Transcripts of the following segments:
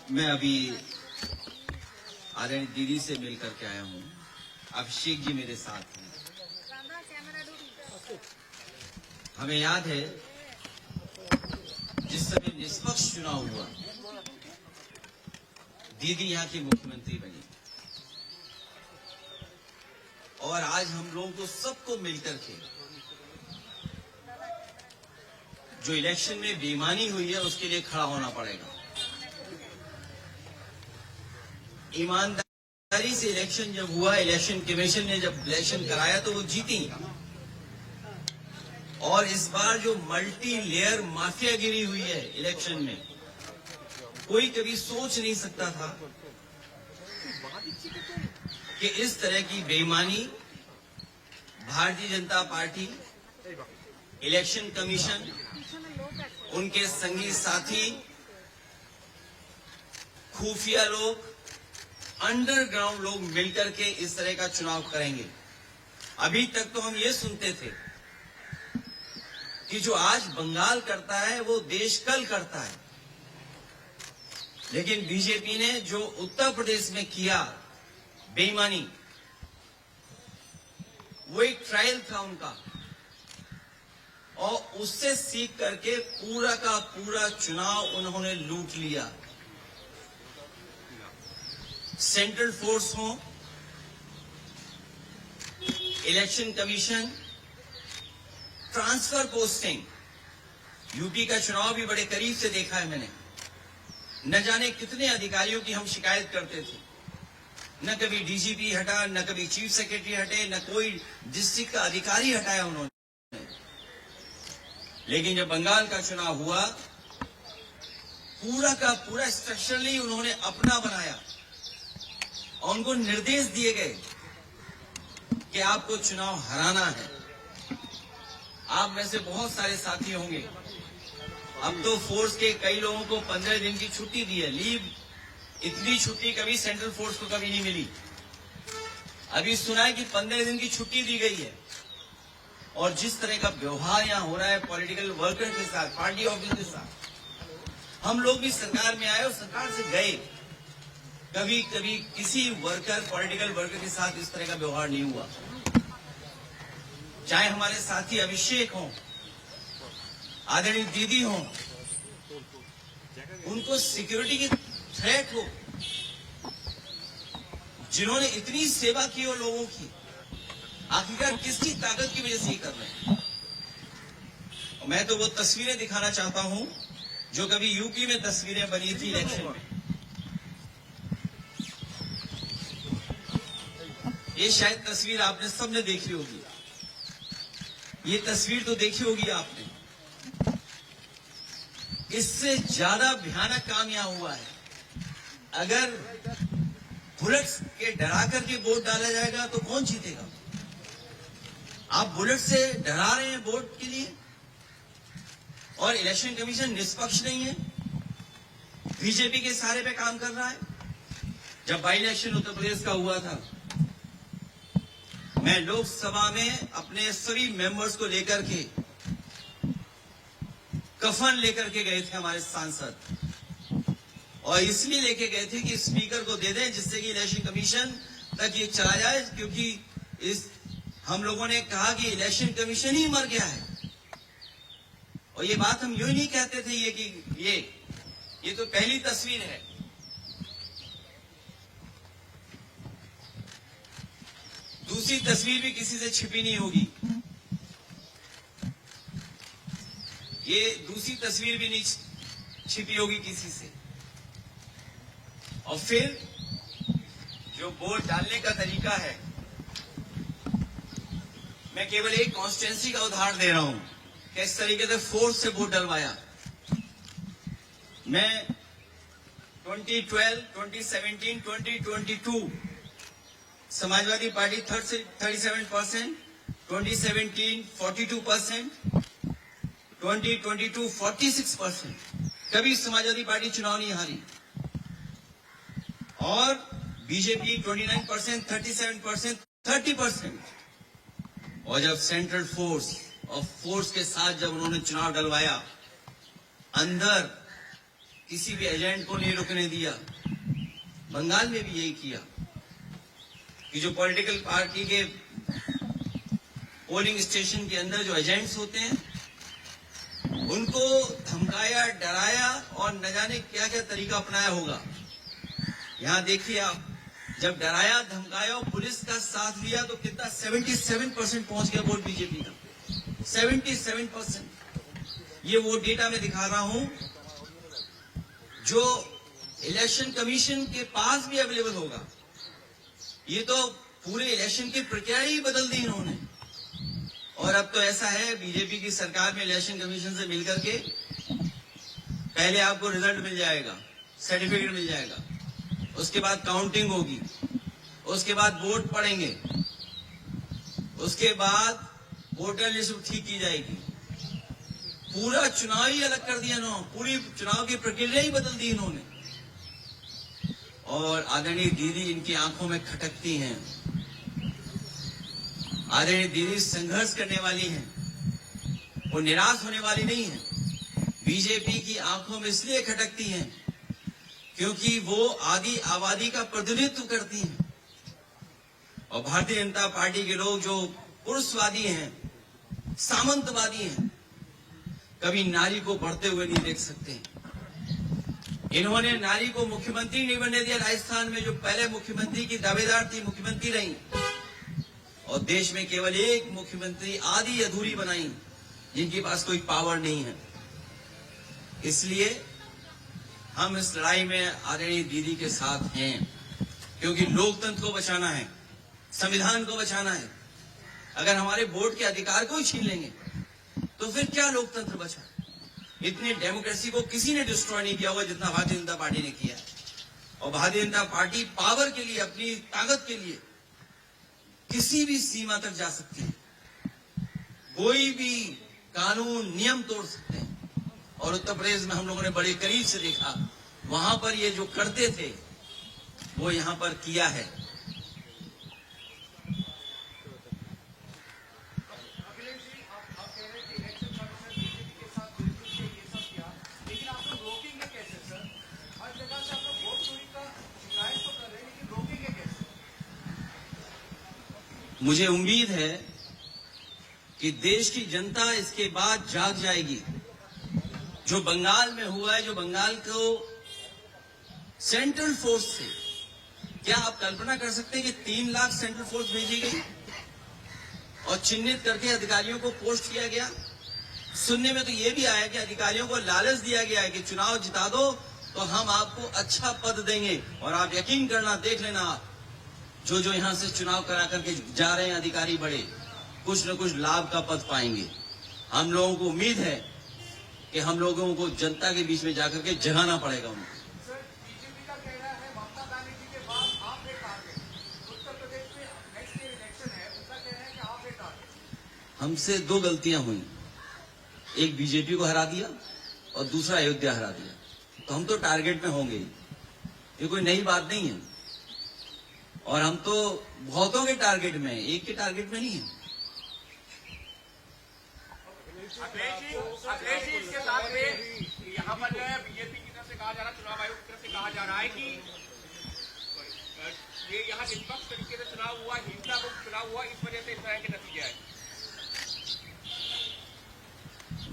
मैं अभी आदरणीय दीदी से मिल करके आया हूँ। अभिषेक जी मेरे साथ हैं। हमें याद है जिस समय निष्पक्ष चुनाव हुआ, दीदी यहाँ की मुख्यमंत्री बनी और आज हम लोगों को सबको मिलकर के जो इलेक्शन में बेईमानी हुई है उसके लिए खड़ा होना पड़ेगा। ईमानदारी से इलेक्शन जब हुआ, इलेक्शन कमीशन ने जब इलेक्शन कराया तो वो जीती। और इस बार जो मल्टी लेयर माफियागिरी हुई है इलेक्शन में, कोई कभी सोच नहीं सकता था कि इस तरह की बेईमानी Bharatiya Janata party, election commission, उनके संगी साथी, खुफिया लोग, अंडरग्राउंड लोग मिलकर के इस तरह का चुनाव करेंगे। अभी तक तो हम ये सुनते थे कि जो आज बंगाल करता है वो देश कल करता है, लेकिन बीजेपी ने जो उत्तर प्रदेश में किया बेईमानी, वो एक ट्रायल था उनका, और उससे सीख करके पूरा का पूरा चुनाव उन्होंने लूट लिया। सेंट्रल फोर्स हो, election commission, transfer posting, UP का चुनाव भी बड़े करीब से देखा है मैंने। न जाने कितने अधिकारियों की हम शिकायत करते थे, न कभी डीजीपी हटा, न कभी चीफ सेक्रेटरी हटे, न कोई डिस्ट्रिक्ट का अधिकारी हटाया उन्होंने। लेकिन जब बंगाल का चुनाव हुआ, पूरा का पूरा स्ट्रक्चरली उन्होंने अपना बनाया और उनको निर्देश दिए गए कि आपको चुनाव हराना है। आप में से बहुत सारे साथी होंगे, अब तो फोर्स के कई लोगों को 15 दिन की छुट्टी दी है, लीव। इतनी छुट्टी कभी सेंट्रल फोर्स को कभी नहीं मिली। अभी सुना है कि 15 दिन की छुट्टी दी गई है। और जिस तरह का व्यवहार यहाँ हो रहा है पॉलिटिकल वर्कर के साथ, पार्टी ऑफिस के साथ, हम लोग भी सरकार में आए और सरकार से गए, कभी कभी किसी वर्कर, पॉलिटिकल वर्कर के साथ इस तरह का व्यवहार नहीं हुआ। चाहे हमारे साथी अभिषेक हों, आदरणीय दीदी हों, उनको सिक्योरिटी की थ्रेट हो, जिन्होंने इतनी सेवा की हो लोगों की, आखिरकार किसकी ताकत की वजह से ही कर रहे हैं। मैं तो वो तस्वीरें दिखाना चाहता हूं जो कभी यूपी में तस्वीरें बनी थी इलेक्शन में। ये शायद तस्वीर आपने सबने देखी होगी, ये तस्वीर तो देखी होगी आपने। इससे ज्यादा भयानक काम यहां हुआ है। अगर बुलेट्स के डरा करके वोट डाला जाएगा तो कौन जीतेगा? आप बुलेट से डरा रहे हैं वोट के लिए, और इलेक्शन कमीशन निष्पक्ष नहीं है, बीजेपी के सहारे पे काम कर रहा है। जब बाई इलेक्शन उत्तर प्रदेश का हुआ था, मैं लोकसभा में अपने सभी मेंबर्स को लेकर के, कफन लेकर के गए थे हमारे सांसद, और इसलिए लेके गए थे कि स्पीकर को दे दें जिससे कि इलेक्शन कमीशन तक ये चला जाए, क्योंकि हम लोगों ने कहा कि इलेक्शन कमीशन ही मर गया है। और ये बात हम यूं ही नहीं कहते थे ये तो पहली तस्वीर है। दूसरी तस्वीर भी किसी से छिपी नहीं होगी, ये दूसरी तस्वीर भी नहीं छिपी होगी किसी से। और फिर जो वोट डालने का तरीका है, मैं केवल एक कॉन्स्टिट्यूंसी का उदाहरण दे रहा हूं कि इस तरीके से फोर्स से वोट डलवाया। मैं 2012, 2017, 2022 समाजवादी पार्टी 37%, 2017 42%, 2022 46%। कभी समाजवादी पार्टी चुनाव नहीं हारी। और बीजेपी 29%, 37%, 30%। और जब सेंट्रल फोर्स और फोर्स के साथ जब उन्होंने चुनाव डलवाया, अंदर किसी भी एजेंट को नहीं रुकने दिया। बंगाल में भी यही किया कि जो पॉलिटिकल पार्टी के पोलिंग स्टेशन के अंदर जो एजेंट्स होते हैं उनको धमकाया, डराया और न जाने क्या क्या तरीका अपनाया होगा। यहां देखिए आप, जब डराया, धमकाया और पुलिस का साथ लिया तो कितना 77% पहुंच गया वोट बीजेपी का। 77%। ये वो डेटा मैं दिखा रहा हूं जो इलेक्शन कमीशन के पास भी अवेलेबल होगा। ये तो पूरे इलेक्शन की प्रक्रिया ही बदल दी इन्होंने। और अब तो ऐसा है, बीजेपी की सरकार में इलेक्शन कमीशन से मिलकर के पहले आपको रिजल्ट मिल जाएगा, सर्टिफिकेट मिल जाएगा, उसके बाद काउंटिंग होगी, उसके बाद वोट पड़ेंगे, उसके बाद वोटर लिस्ट ठीक की जाएगी। पूरा चुनाव ही अलग कर दिया इन्होंने, पूरी चुनाव की प्रक्रिया ही बदल दी इन्होंने। और आदरणीय दीदी इनकी आंखों में खटकती हैं। आदरणीय दीदी संघर्ष करने वाली हैं, वो निराश होने वाली नहीं है। बीजेपी की आंखों में इसलिए खटकती हैं क्योंकि वो आदि आबादी का प्रतिनिधित्व करती हैं। और भारतीय जनता पार्टी के लोग जो पुरुषवादी हैं, सामंतवादी हैं, कभी नारी को बढ़ते हुए नहीं देख सकते। इन्होंने नारी को मुख्यमंत्री नहीं बनने दिया। राजस्थान में जो पहले मुख्यमंत्री की दावेदार थी, मुख्यमंत्री रही, और देश में केवल एक मुख्यमंत्री आधी अधूरी बनाई जिनके पास कोई पावर नहीं है। इसलिए हम इस लड़ाई में आदरणीय दीदी के साथ हैं, क्योंकि लोकतंत्र को बचाना है, संविधान को बचाना है। अगर हमारे वोट के अधिकार को ही छीन लेंगे तो फिर क्या लोकतंत्र बचा? इतनी डेमोक्रेसी को किसी ने डिस्ट्रॉय नहीं किया होगा जितना भारतीय जनता पार्टी ने किया। और भारतीय जनता पार्टी पावर के लिए, अपनी ताकत के लिए किसी भी सीमा तक जा सकती है, कोई भी कानून नियम तोड़ सकते हैं। और उत्तर प्रदेश में हम लोगों ने बड़े करीब से देखा, वहां पर ये जो करते थे वो यहां पर किया है। मुझे उम्मीद है कि देश की जनता इसके बाद जाग जाएगी। जो बंगाल में हुआ है, जो बंगाल को सेंट्रल फोर्स से, क्या आप कल्पना कर सकते हैं कि 3 लाख सेंट्रल फोर्स भेजी गई और चिन्हित करके अधिकारियों को पोस्ट किया गया। सुनने में तो यह भी आया कि अधिकारियों को लालच दिया गया है कि चुनाव जिता दो तो हम आपको अच्छा पद देंगे। और आप यकीन करना, देख लेना, आप जो यहां से चुनाव करा करके जा रहे हैं अधिकारी बड़े, कुछ न कुछ लाभ का पद पाएंगे। हम लोगों को उम्मीद है कि हम लोगों को जनता के बीच में जाकर के जगाना पड़ेगा उनको। सर, बीजेपी का कहना है ममता बनर्जी के बाद आप एक टारगेट, उत्तर प्रदेश में नेक्स्ट ईयर इलेक्शन है, उनका कहना है कि आप एक टारगेट। हमसे 2 गलतियां हुई, एक बीजेपी को हरा दिया और दूसरा अयोध्या हरा दिया। तो हम तो टारगेट में होंगे ही, ये कोई नई बात नहीं है। और हम तो बहुतों के टारगेट में, एक के टारगेट में नहीं है। अखिलेश जी, इसके साथ में यहाँ पर बीजेपी की तरफ से कहा जा रहा है, चुनाव आयोग की तरफ से कहा जा रहा है कि ये यहाँ निष्पक्ष तरीके से चुनाव हुआ, हिंसा मुक्त चुनाव हुआ, इस वजह से इस तरह के नतीजे आए।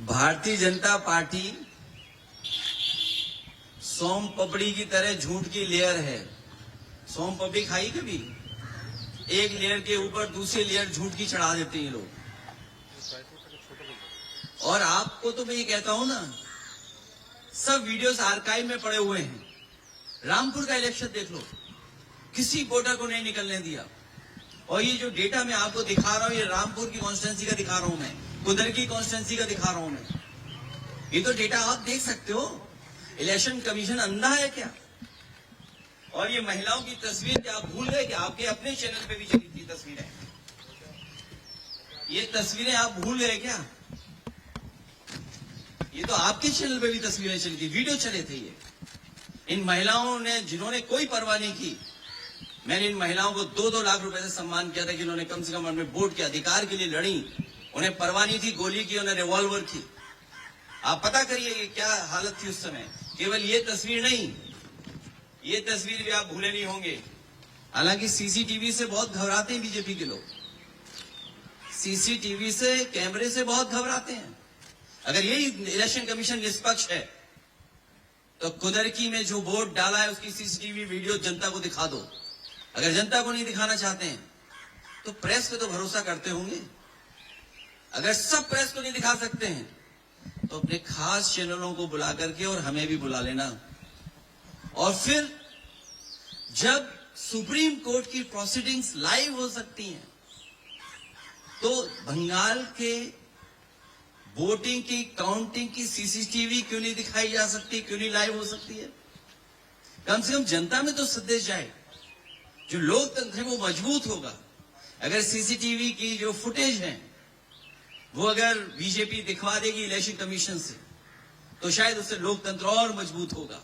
भारतीय जनता पार्टी सोम पपड़ी की तरह झूठ की लेयर है। सोम पपड़ी खाई कभी? एक लेयर के ऊपर दूसरी लेयर झूठ की चढ़ा देते हैं लोग। और आपको तो मैं ये कहता हूं ना, सब वीडियोस आर्काइव में पड़े हुए हैं। रामपुर का इलेक्शन देख लो, किसी वोटर को नहीं निकलने दिया। और ये जो डेटा मैं आपको दिखा रहा हूं, ये रामपुर की कॉन्स्टिट्यूंसी का दिखा रहा हूं मैं, कुदर की कॉन्स्टिट्यूंसी का दिखा रहा हूं मैं। ये तो डेटा आप देख सकते हो। इलेक्शन कमीशन अंधा है क्या? और ये महिलाओं की तस्वीर क्या आप भूल गए कि आपके अपने चैनल पे भी चली थी तस्वीरें? ये तस्वीरें आप भूल गए क्या? ये तो आपके चैनल पे भी तस्वीरें चली थी, वीडियो चले थे। ये इन महिलाओं ने, जिन्होंने कोई परवाह नहीं की, मैंने इन महिलाओं को 2-2 लाख रुपए से सम्मान किया था कि उन्होंने कम से कम अपने वोट के अधिकार के लिए लड़ी। उन्हें परवाह नहीं थी गोली की, उन्हें रिवॉल्वर की। आप पता करिए कि क्या हालत थी उस समय, केवल ये तस्वीर नहीं, ये तस्वीर भी आप भूले नहीं होंगे। हालांकि सीसीटीवी से बहुत घबराते हैं बीजेपी के लोग, सीसीटीवी से, कैमरे से बहुत घबराते हैं। अगर यही इलेक्शन कमीशन निष्पक्ष है तो कुदरकी में जो वोट डाला है उसकी सीसीटीवी वीडियो जनता को दिखा दो। अगर जनता को नहीं दिखाना चाहते हैं तो प्रेस पे तो भरोसा करते होंगे। अगर सब प्रेस को नहीं दिखा सकते हैं तो अपने खास चैनलों को बुला करके और हमें भी बुला लेना। और फिर जब सुप्रीम कोर्ट की प्रोसीडिंग्स लाइव हो सकती हैं तो बंगाल के वोटिंग की काउंटिंग की सीसीटीवी क्यों नहीं दिखाई जा सकती, क्यों नहीं लाइव हो सकती है? कम से कम जनता में तो संदेश जाए, जो लोकतंत्र है वो मजबूत होगा। अगर सीसीटीवी की जो फुटेज है वो अगर बीजेपी दिखवा देगी इलेक्शन कमीशन से तो शायद उससे लोकतंत्र और मजबूत होगा।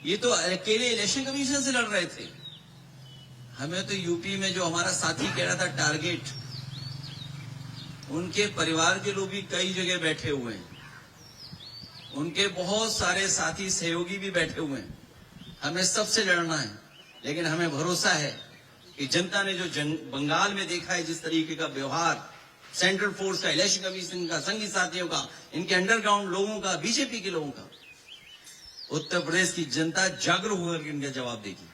ये तो अकेले इलेक्शन कमीशन से लड़ रहे थे, हमें तो यूपी में जो हमारा साथी कह रहा था टारगेट, उनके परिवार के लोग भी कई जगह बैठे हुए हैं, उनके बहुत सारे साथी सहयोगी भी बैठे हुए हैं। हमें सबसे लड़ना है, लेकिन हमें भरोसा है कि जनता ने जो बंगाल में देखा है, जिस तरीके का व्यवहार सेंट्रल फोर्स का, इलेक्शन कमीशन का, संघी साथियों का, इनके अंडरग्राउंड लोगों का, बीजेपी के लोगों का, उत्तर प्रदेश की जनता जागरूक होकर इनका जवाब देगी।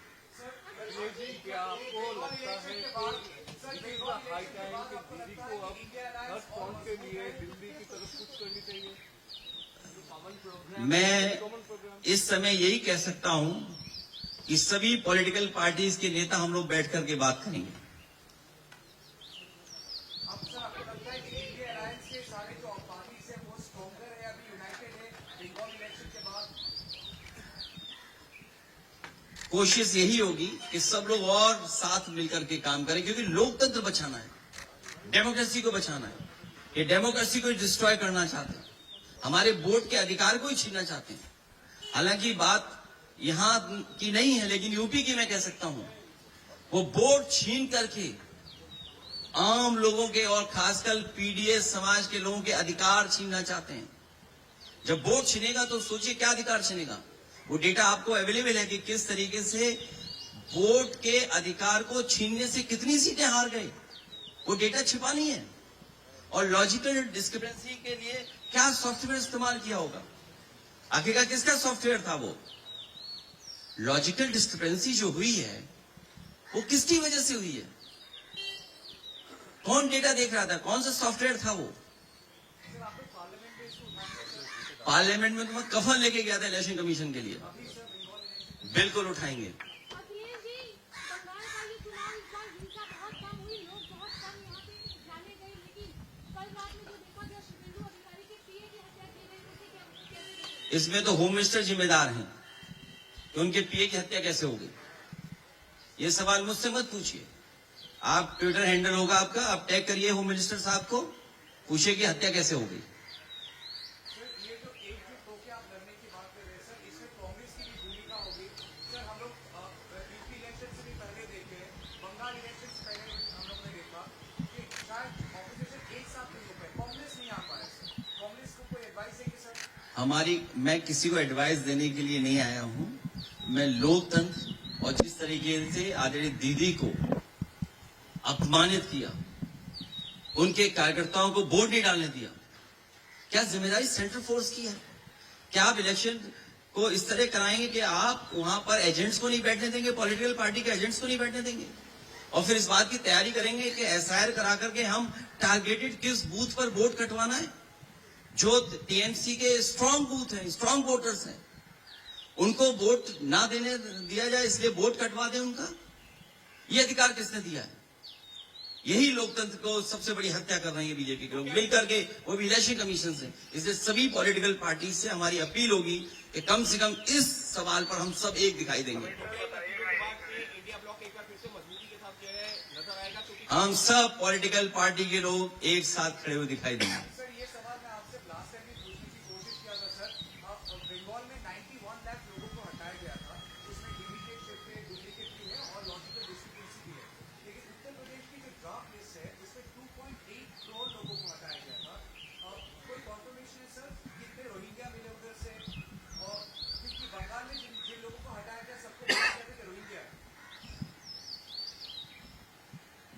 क्या आपको लगता है कि इतना हाई टाइम कि दीदी को अब 10 पॉइंट के लिए दिल्ली की तरफ कुछ करनी चाहिए? मैं इस समय यही कह सकता हूं कि सभी पॉलिटिकल पार्टीज के नेता हम लोग बैठ करके बात करेंगे। अब सर आपको लगता है कि इंडिया अलायंस के सारे जो पार्टीज है वो स्ट्रॉन्गर है, अभी यूनाइटेड है बंगाल इलेक्शन के बाद? कोशिश यही होगी कि सब लोग और साथ मिलकर के काम करें, क्योंकि लोकतंत्र बचाना है, डेमोक्रेसी को बचाना है। ये डेमोक्रेसी को डिस्ट्रॉय करना चाहते हैं, हमारे वोट के अधिकार को ही छीनना चाहते हैं। हालांकि बात यहां की नहीं है, लेकिन यूपी की मैं कह सकता हूं, वो वोट छीन करके आम लोगों के और खासकर पीडीएस समाज के लोगों के अधिकार छीनना चाहते हैं। जब वोट छीनेगा तो सोचिए क्या अधिकार छीनेगा। वो डेटा आपको अवेलेबल है कि किस तरीके से वोट के अधिकार को छीनने से कितनी सीटें हार गई, वो डेटा छिपा नहीं है। और लॉजिकल डिस्क्रिपेंसी के लिए क्या सॉफ्टवेयर इस्तेमाल किया होगा, आखिरकार किसका सॉफ्टवेयर था वो? लॉजिकल डिस्क्रिपेंसी जो हुई है वो किसकी वजह से हुई है? कौन डेटा देख रहा था, कौन सा सॉफ्टवेयर था वो? पार्लियामेंट में तो मैं कफन लेके गया था इलेक्शन कमीशन के लिए, बिल्कुल उठाएंगे। इसमें तो होम मिनिस्टर जिम्मेदार हैं कि उनके पीए की हत्या कैसे हो गई। ये सवाल मुझसे मत पूछिए, आप ट्विटर हैंडल होगा आपका, आप टैग करिए होम मिनिस्टर साहब को, पूछिए कि हत्या कैसे हो गई। मैं किसी को एडवाइस देने के लिए नहीं आया हूं। मैं लोकतंत्र और जिस तरीके से आदरणीय दीदी को अपमानित किया, उनके कार्यकर्ताओं को वोट नहीं डालने दिया, क्या जिम्मेदारी सेंट्रल फोर्स की है? क्या आप इलेक्शन को इस तरह कराएंगे कि आप वहां पर एजेंट्स को नहीं बैठने देंगे, पॉलिटिकल पार्टी के एजेंट्स को नहीं बैठने देंगे, और फिर इस बात की तैयारी करेंगे कि एसआईआर करा करके हम टारगेटेड किस बूथ पर वोट कटवाना है? जो टीएमसी के स्ट्रांग बूथ हैं, स्ट्रांग वोटर्स हैं, उनको वोट ना देने दिया जाए, इसलिए वोट कटवा दें उनका? ये अधिकार किसने दिया है? यही लोकतंत्र को सबसे बड़ी हत्या कर रहे हैं बीजेपी के लोग मिलकर के, वो भी इलेक्शन कमीशन से। इसलिए सभी पॉलिटिकल पार्टी से हमारी अपील होगी कि कम से कम इस सवाल पर हम सब एक दिखाई देंगे। हम सब पॉलिटिकल पार्टी के लोग एक साथ खड़े हुए दिखाई देंगे।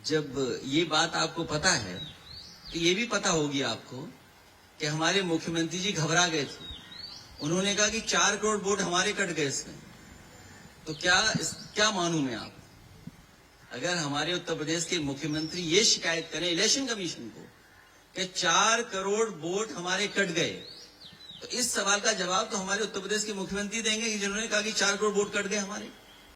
जब ये बात आपको पता है तो ये भी पता होगी आपको कि हमारे मुख्यमंत्री जी घबरा गए थे। उन्होंने कहा कि 4 करोड़ वोट हमारे कट गए इसमें। तो क्या मानूं मैं आप, अगर हमारे उत्तर प्रदेश के मुख्यमंत्री ये शिकायत करें इलेक्शन कमीशन को कि 4 करोड़ वोट हमारे कट गए, तो इस सवाल का जवाब तो हमारे उत्तर प्रदेश के मुख्यमंत्री देंगे कि जिन्होंने कहा कि 4 करोड़ वोट कट गए हमारे।